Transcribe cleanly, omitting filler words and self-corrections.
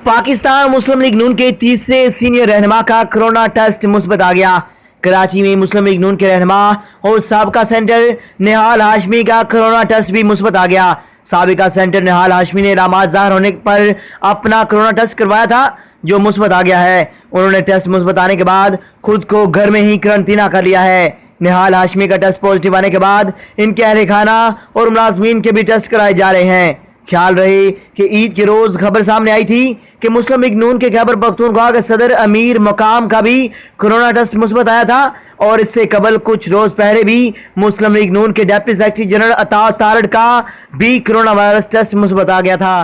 पाकिस्तान मुस्लिम league नून के तीसरे senior रहनुमा का कोरोना टेस्ट मुस्बत आ गया। कराची में मुस्लिम लीग नून के रहनुमा और साबिका सेंटर निहाल हाशमी का कोरोना टेस्ट भी मुस्बत आ गया। साबिका सेंटर निहाल हाशमी ने इलामात ज़ाहिर होने पर अपना कोरोना टेस्ट करवाया था, जो मुस्बत आ गया है। उन्होंने टेस्ट मुस्बत आने के बाद खुद को घर में ही करंतना कर लिया है। निहाल हाशमी का टेस्ट पॉजिटिव आने के बाद इनके अहले खाना और मुलाजमीन के भी टेस्ट कराए जा रहे हैं। ख्याल रहे कि ईद के रोज खबर सामने आई थी कि मुस्लिम लीग नून के खैबर पख्तूनख्वा के सदर अमीर मकाम का भी कोरोना टेस्ट मुस्बत आया था और इससे कबल कुछ रोज पहले भी मुस्लिम लीग नून के डिप्टी सेक्रेटरी जनरल अता तारड़ का भी कोरोना वायरस टेस्ट मुस्बत आ गया था।